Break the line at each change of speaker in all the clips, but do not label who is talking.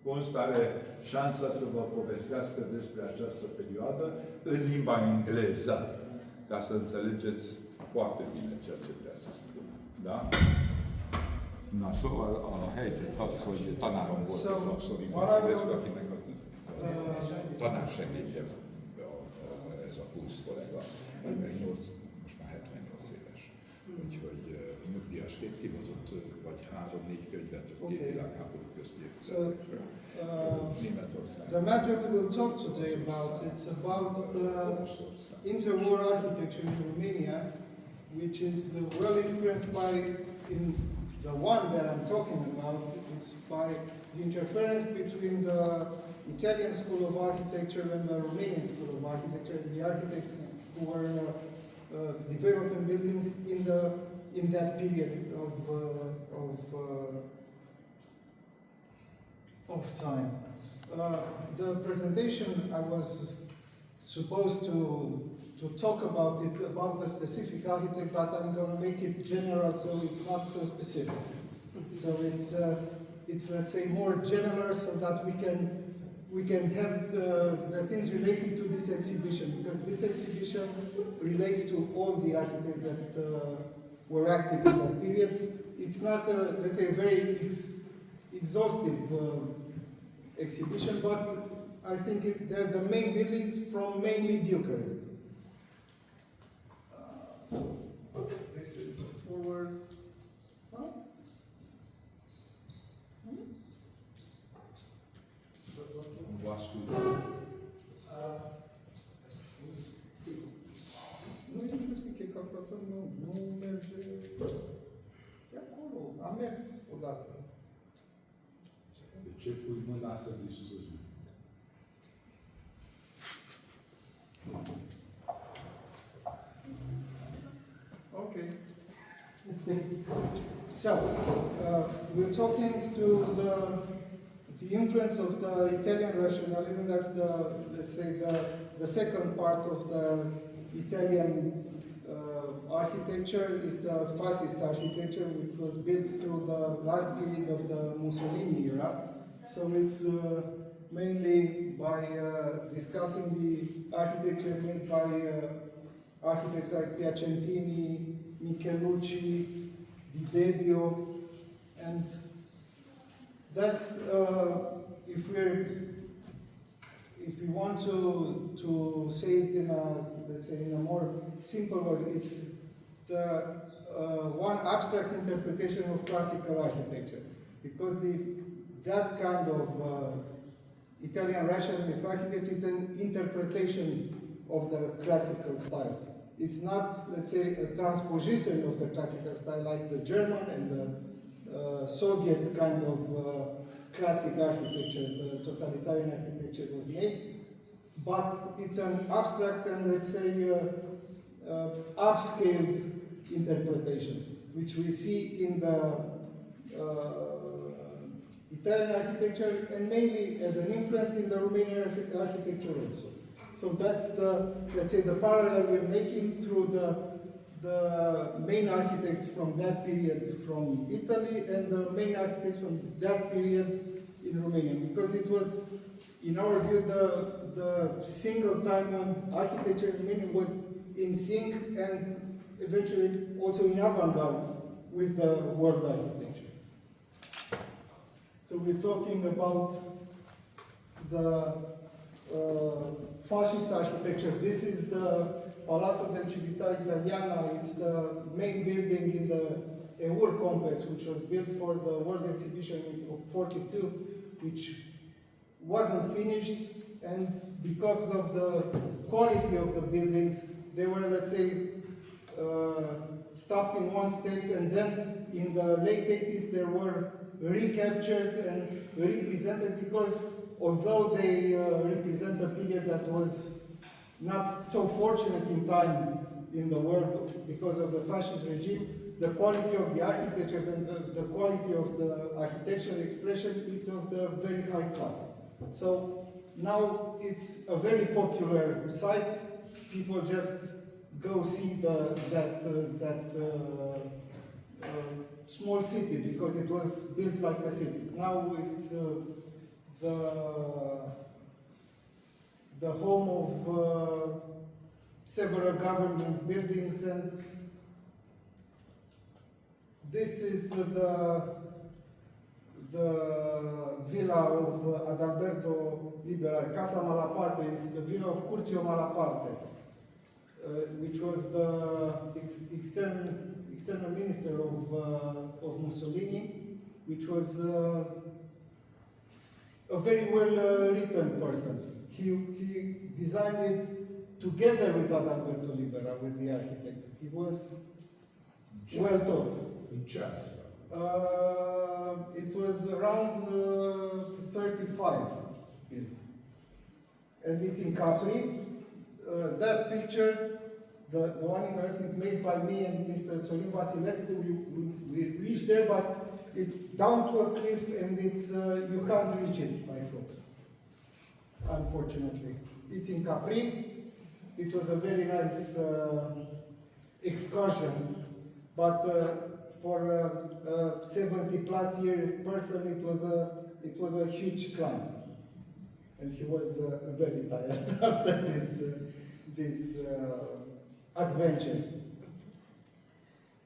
Kunst are șansa să vă povestească despre această perioadă în limba engleză, ca să înțelegeți foarte bine ceea ce vrea să spună. Da?
Na, szóval a helyzet az, hogy tanárom volt az abszolút akinek a tanársegédje ez a Kunst kollega, most már 78 éves. Úgyhogy nyugdíjasként kihozott vagy 3-4 könyvet, két világháború közti Németország.
The matter we will talk today about, it's about the interwar architecture in Romania, which is well influenced by, in the one that I'm talking about, it's by the interference between the Italian School of Architecture and the Romanian School of Architecture, the architects who were developing buildings in that period of time. The presentation I was supposed to talk about, it's about a specific architect, but I'm going to make it general so it's not so specific. So it's let's say more general so that we can have the things related to this exhibition, because this exhibition relates to all the architects that were active in that period. It's not let's say a very exhaustive exhibition, but I think they're the main buildings from mainly Bucharest. So this is forward. Nu e nicio spică, calculator nu merge. E acolo, am mers odată.
De ce pui mâna să distrugi?
Okay. So, we're talking to the influence of the Italian rationalism. That's the, let's say, the second part of the Italian architecture is the fascist architecture, which was built through the last period of the Mussolini era. So it's mainly by discussing the architecture made by architects like Piacentini, Michelucci, Di Debbio, and that's if we want to say it in a, let's say, in a more simple word, it's the one abstract interpretation of classical architecture, because that kind of Italian rationalist architecture is an interpretation of the classical style. It's not, let's say, a transposition of the classical style like the German and the Soviet kind of classic architecture, the totalitarian architecture was made, but it's an abstract and, let's say, upscaled interpretation, which we see in the Italian architecture and mainly as an influence in the Romanian architecture also. So that's the, let's say, the parallel we're making through the main architects from that period from Italy and the main architects from that period in Romania, because it was, in our view, the single time when architecture in Romania was in sync and eventually also in avant-garde with the world architecture. So we're talking about the fascist architecture. This is the Palazzo del Civiltà Italiana. It's the main building in the EUR complex, which was built for the World Exhibition of '42, which wasn't finished, and because of the quality of the buildings, they were, let's say, stopped in one state, and then in the late 80s they were recaptured and represented, because although they represent a period that was not so fortunate in time in the world because of the fascist regime, the quality of the architecture and the quality of the architectural expression is of the very high class. So now it's a very popular site. People just go see that small city because it was built like a city. Now it's the home of several government buildings, and this is the villa of Adalberto Libera, Casa Malaparte, is the villa of Curcio Malaparte, which was the external minister of Mussolini, which was a very well written person. He designed it together with Adalberto Libera, with the architect. He was well taught. It was around 35 built. And it's in Capri. That picture, the one in the earth, is made by me and Mr. Sorin Vasilescu. We reached there, but it's down to a cliff and it's you can't reach it by foot, unfortunately. It's in Capri. It was a very nice excursion, but for a 70+ year person, it was a huge climb, and he was very tired after this adventure.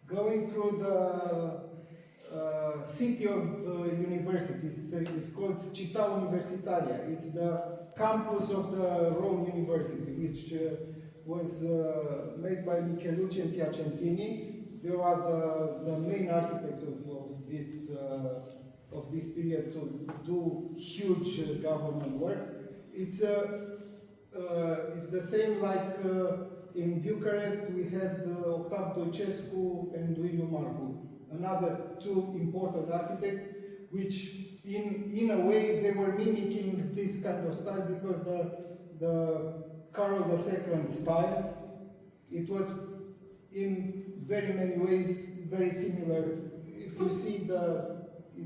Going through the city of universities, it's called Città Universitaria. It's the campus of the Rome University, which was made by Michelucci and Piacentini. They are the main architects of this period to do huge government works. It's the same like in Bucharest we had Octav Doicescu and Duiliu Marcu, another two important architects, which in a way they were mimicking this kind of style, because the Carol II style, it was in very many ways very similar. If you see in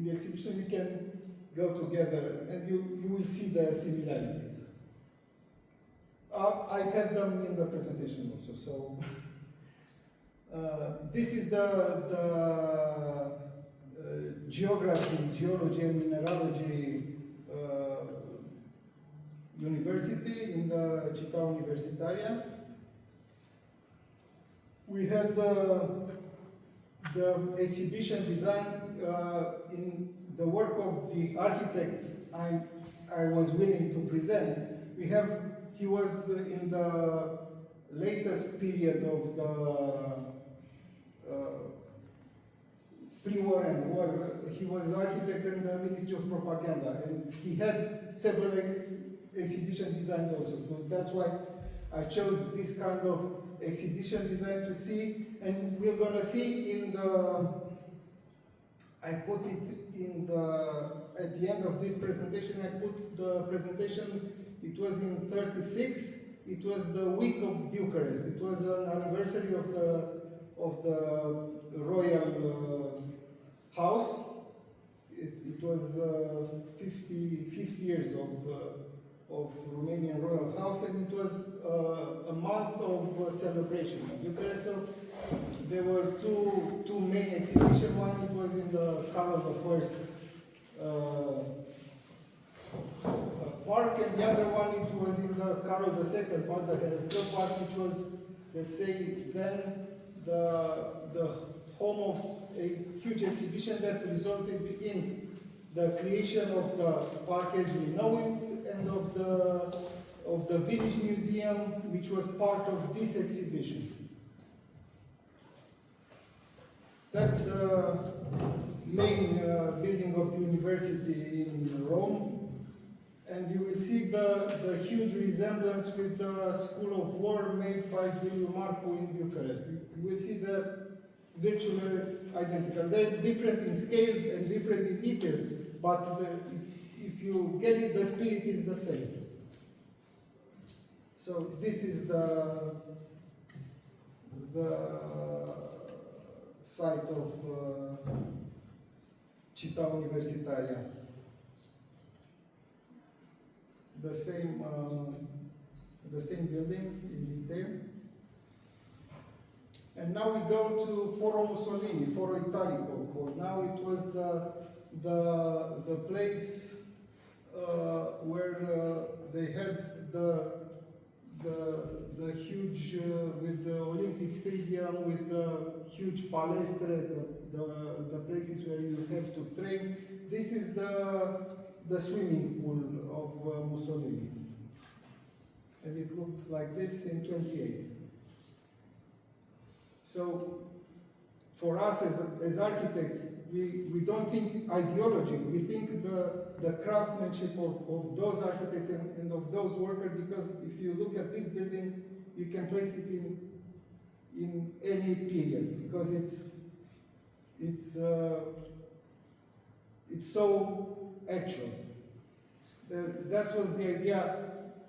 the exhibition, we can go together and you will see the similarities. I have them in the presentation also. So this is the geology and mineralogy university in the Città Universitaria. We had the exhibition design in the work of the architect I was willing to present. He was in the latest period of the pre-war and war. He was architect in the Ministry of Propaganda, and he had several exhibition designs also. So that's why I chose this kind of exhibition design to see, and we're gonna see in the, I put it in at the end of this presentation, I put the presentation, it was in 36, it was the week of Bucharest, it was an anniversary of the royal house. It was 50 years of Romanian royal house, and it was a month of celebration in Bucharest. So there were two main exhibitions. One, it was in the Carol I park, and the other one, it was in the Carol II park, the Herăstrău park, which was, let's say, then the home of a huge exhibition that resulted in the creation of the park as we know it, and of the village museum, which was part of this exhibition. That's the main building of the university in Rome, and you will see the huge resemblance with the School of War made by Duiliu Marcu in Bucharest. You will see the virtually identical. They're different in scale and different in detail, but if you get it, the spirit is the same. So this is the site of Città Universitaria. The same building in detail. And now we go to Foro Mussolini, Foro Italico called. Now it was the place huge, with the Olympic Stadium, with the huge palestre, the places where you have to train. This is the swimming pool of Mussolini. And it looked like this in 28. So, for us as architects, we don't think ideology, we think the craftsmanship of those architects and of those workers, because if you look at this building, you can place it in any period, because it's so actual. That was the idea,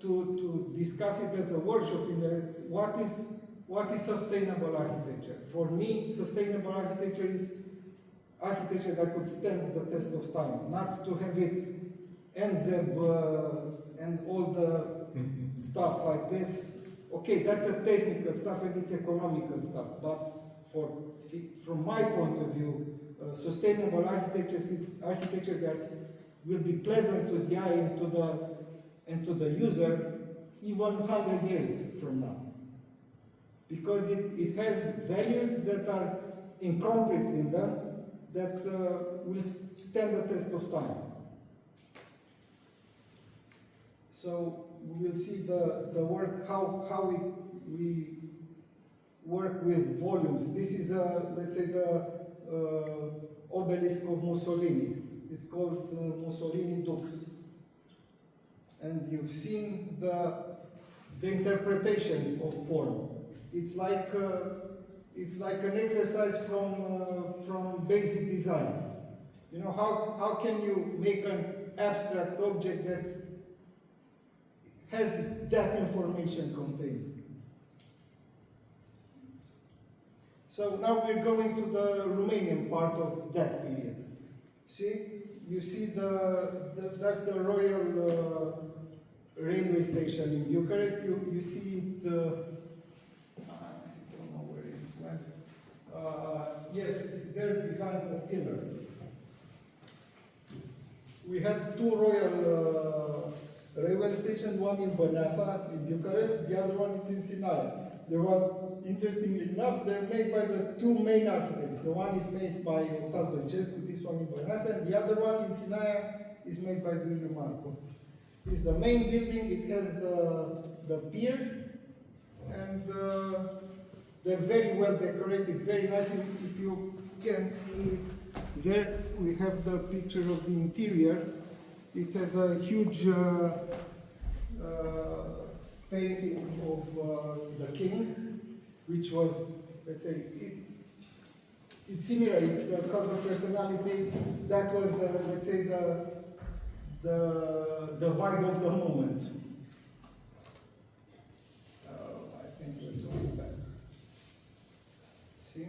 to discuss it as a workshop in what is sustainable architecture. For me, sustainable architecture is architecture that could stand the test of time, not to have it NZEB and all the stuff like this. Okay, that's a technical stuff and it's economical stuff, but from my point of view, sustainable architecture is architecture that will be pleasant to the eye and to the user even 100 years from now. Because it has values that are encompassed in them that will stand the test of time. So we will see the work, how we work with volumes. This is, let's say, the obelisk of Mussolini. It's called Mussolini Dux. And you've seen the interpretation of form. It's like an exercise from basic design. You know, how can you make an abstract object that has that information contained? So now we're going to the Romanian part of that period. See, you see that's the Royal Railway Station in Bucharest. You see it. Yes, it's there behind the pillar. We had two royal railway stations, one in Băneasa, in Bucharest, the other one is in Sinaia. They were, interestingly enough, they're made by the two main architects. The one is made by Octav Doicescu, this one in Băneasa, and the other one in Sinaia is made by Duiliu Marcu. It's the main building, it has the pier, and they're very well decorated, very nice. If you can see it there, we have the picture of the interior. It has a huge painting of the king, which was, let's say, it's similar. It's the cult of personality. That was let's say, the vibe of the moment. I think we're doing that. See?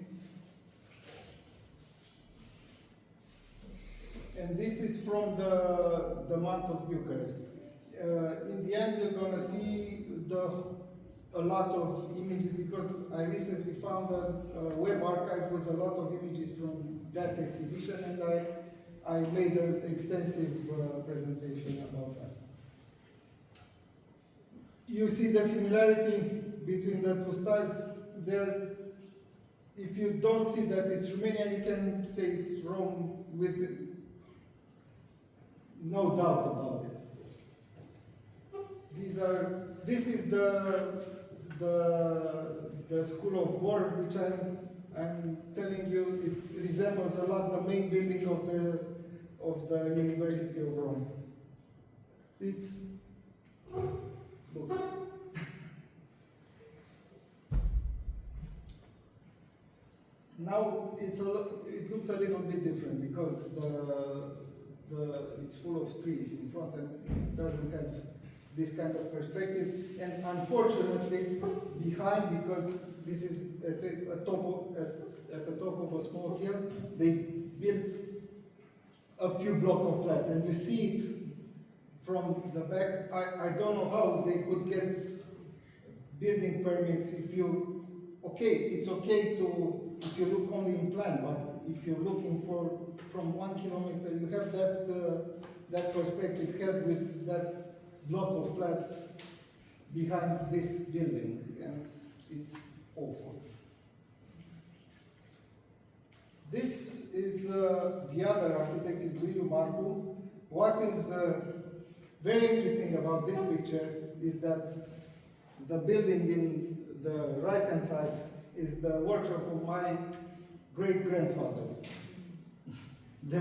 And this is from the month of Bucharest. In the end, you're going to see a lot of images, because I recently found a web archive with a lot of images from that exhibition, and I made an extensive presentation about that. You see the similarity between the two styles there. If you don't see that it's Romania, you can say it's Rome with no doubt about it. This is the School of War, which I'm telling you, it resembles a lot the main building of the University of Rome. It's, look. Now it looks a little bit different, because it's full of trees in front and it doesn't have this kind of perspective. And unfortunately, behind, because this is at the top of a small hill, they built a few blocks of flats, and you see it from the back. I don't know how they could get building permits if you, it's okay to, if you look only in plan, but if you're looking from 1 kilometer, you have that perspective head with that block of flats behind this building. And it's awful. This is the other architect, is Duiliu Marcu. What is very interesting about this picture is that the building in the right-hand side is the workshop of my great-grandfathers. They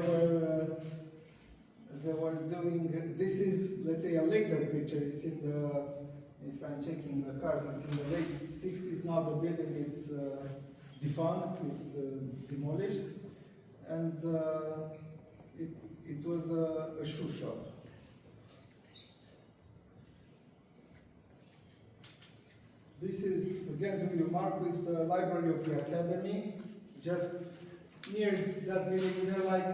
were doing, this is, let's say, a later picture. It's in the, if I'm checking the cars, it's in the late 60s. Now the building is defunct, it's demolished, and it was a shoe shop. This is, again, Duiliu Marcu, is the library of the academy, just near that building. They're like,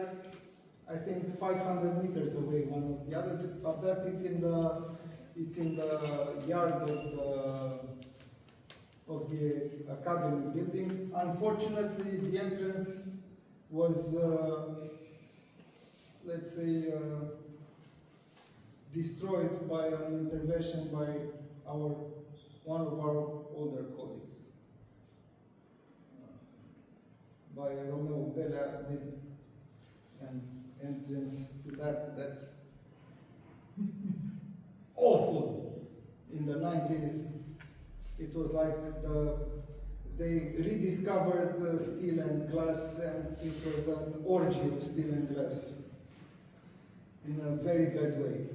I think, 500 meters away one of the other, but that it's in the yard of the academy building. Unfortunately, the entrance was, let's say, destroyed by an intervention by one of our older colleagues. By Romeo Belea did an entrance to that's awful. In the 90s, it was like they rediscovered steel and glass, and it was an orgy of steel and glass in a very bad way.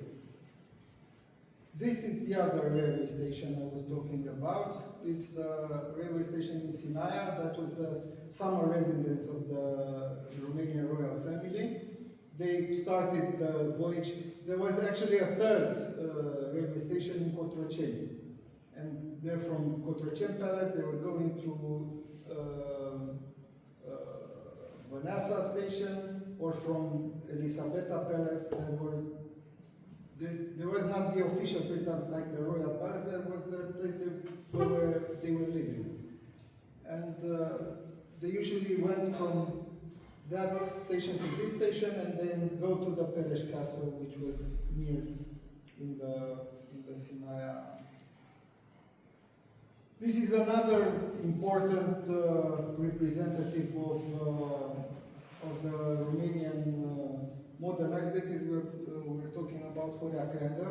This is the other railway station I was talking about. It's the railway station in Sinaia. That was the summer residence of the Romanian royal family. They started the voyage. There was actually a third railway station in Cotroceni. And they're from Cotroceni Palace. They were going to Vanessa Station, or from Elisabeta Palace. There was not the official place, not like the Royal Palace, that was the place where they were living. And they usually went from that station to this station and then go to the Pereș Castle, which was near in the Sinaia. This is another important representative of the Romanian modern architecture. We're talking about Horea Creangă.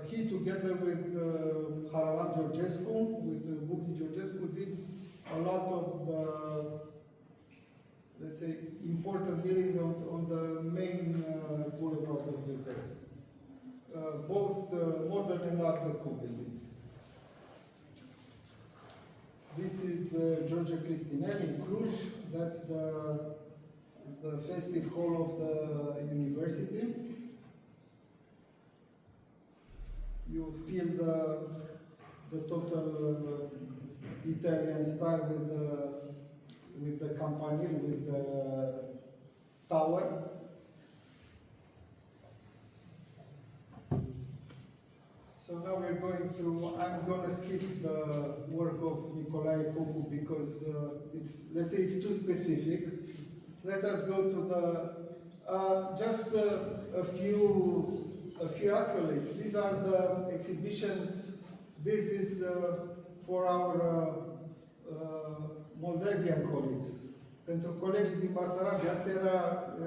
He, together with Haralan Georgescu, with Bucchi Georgescu, did a lot of the, let's say, important buildings on the main boulevard of Bucharest. Both modern and Art Deco buildings. This is George Cristinel in Cluj. That's the festive hall of the university. You feel the total Italian style with the campanile, with the tower. So now we're going through, I'm going to skip the work of Nicolae Cucu because it's, let's say, it's too specific. Let us go to the, just a few accolades. These are the exhibitions. This is for our Moldavian colleagues. Pentru colegii din Basarabia, asta era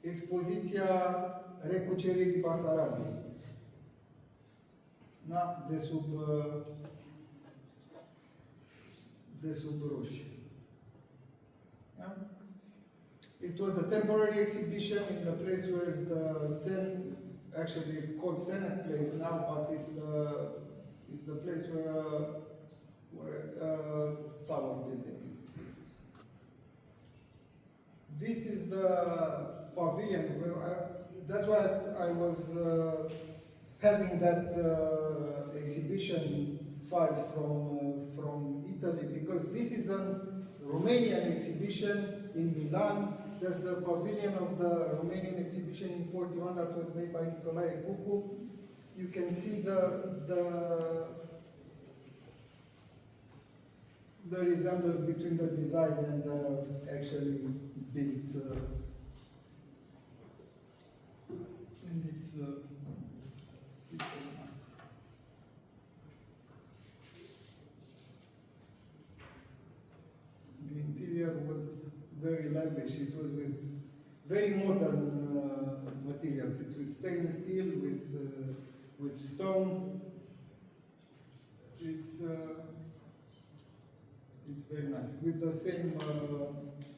expoziția recuceririi Basarabiei. Da? De sub ruși. Yeah? It was a temporary exhibition in the place where is the actually called Senate Place now, but it's the place where tower building is. This is the pavilion. That's why I was having that exhibition files from Italy, because this is a Romanian exhibition in Milan. That's the pavilion of the Romanian exhibition in 41 that was made by Nicolae Cucu. You can see the resemblance between the design and the actually built. And it's English. It was with very modern materials. It's with stainless steel, with stone. It's very nice. With the same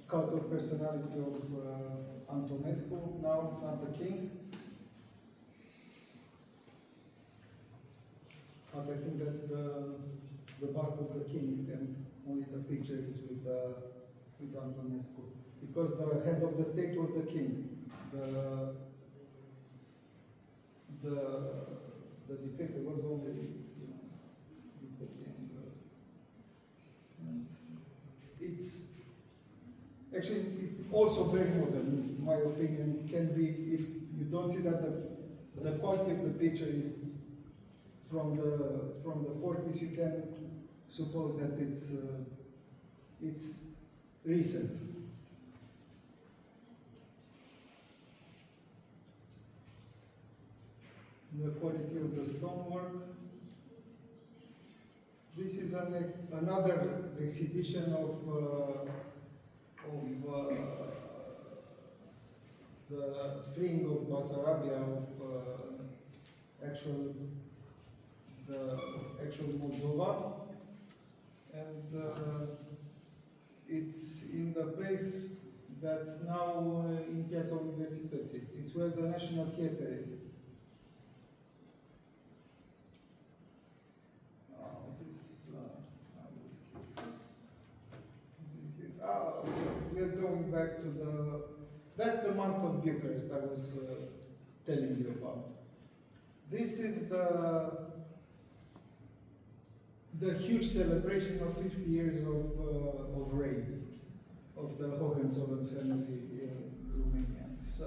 cult of personality of Antonescu, now not the king. But I think that's the bust of the king, and only the picture is with Antonescu. Because the head of the state was the king. The dictator was only, you know, the king. And it's actually also very modern, in my opinion. Can be, if you don't see that the quality of the picture is from the 40s, you can suppose that it's recent. The quality of the stonework. This is another exhibition of the freeing of Basarabia, of the actual Moldova, and it's in the place that's now in Piața Universității. It's where the National Theatre is. So we're going back to that's the month of Bucharest I was telling you about. This is the huge celebration of 50 years of reign of the Hohenzollern family in Romania. So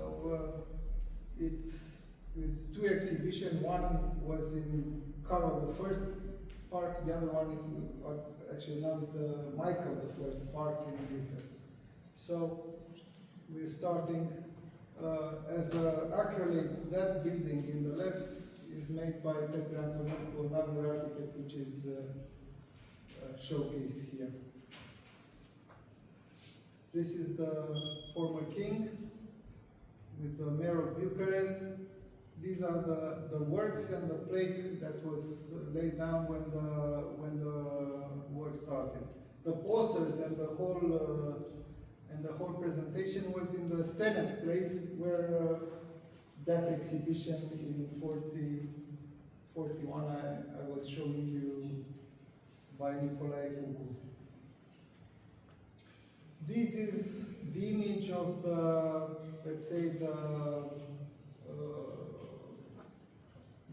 it's with two exhibitions. One was in Carol I Park, the other one is actually now is the Michael I Park in Bucharest. So we're starting as an accolade. That building in the left is made by Petre Antonescu, another architect, which is showcased here. This is the former king with the mayor of Bucharest. These are the works and the plaque that was laid down when the work started. The posters and the whole presentation was in the Senate place, where that exhibition in 41 I was showing you by Nicolae Cucu. This is the image of the, let's say, the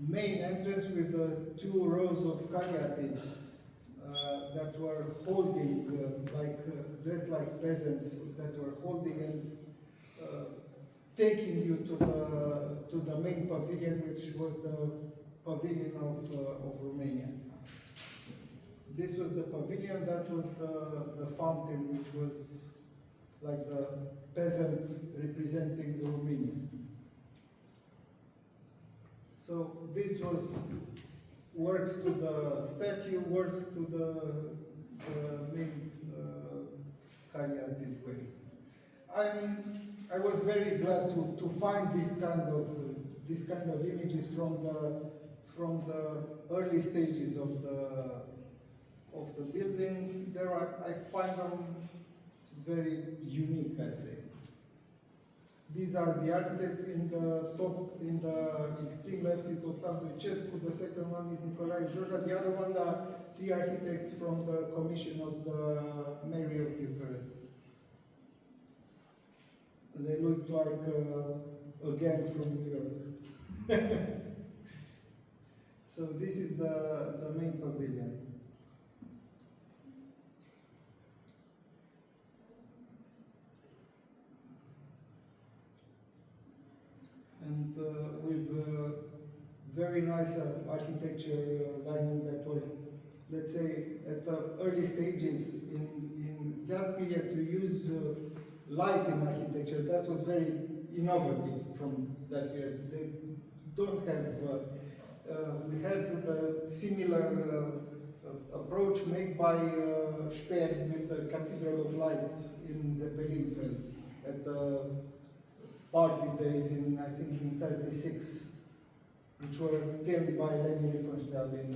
main entrance with the two rows of caryatids that were holding, dressed like peasants, that were holding and taking you to the main pavilion, which was the pavilion of Romania. This was the pavilion, that was the fountain, which was like the peasant representing Romania. So this was works to the statue, works to the main caryatid way. I was very glad to find this kind of images from the early stages of the building. I find them very unique, I say. These are the architects. In the top, in the extreme left is Octav Ducescu, the second one is Nicolae Joja, the other one are three architects from the commission of the Mayor of Bucharest. They look like a gang from New York. So this is the main pavilion. And with very nice architecture lining that were, let's say, at the early stages in that period, to use light in architecture. That was very innovative from that period. They don't have, we had the similar approach made by Speer with the Cathedral of Light in Zeppelinfeld at the party days in, I think, in '36, which were filmed by Leni Riefenstahl in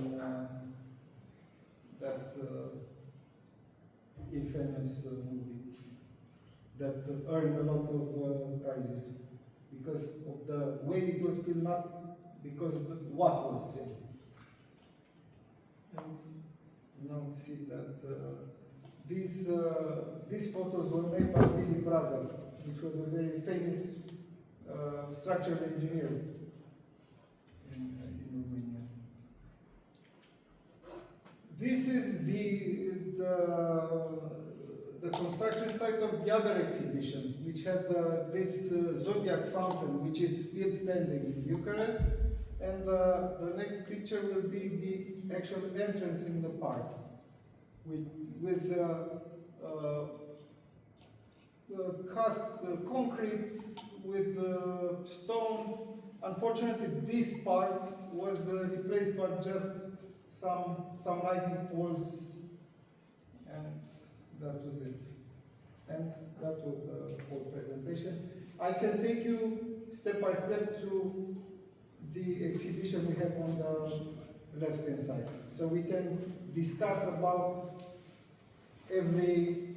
that infamous movie that earned a lot of prizes because of the way it was filmed, not because of what was filmed. And now we see that these photos were made by Philip Braga, which was a very famous structural engineer in Romania. This is the construction site of the other exhibition, which had this Zodiac fountain, which is still standing in Bucharest. And the next picture will be the actual entrance in the park, with cast concrete, with stone. Unfortunately, this part was replaced by just some lightning poles, and that was it. And that was the whole presentation. I can take you step by step to the exhibition we have on the left-hand side. So we can discuss about every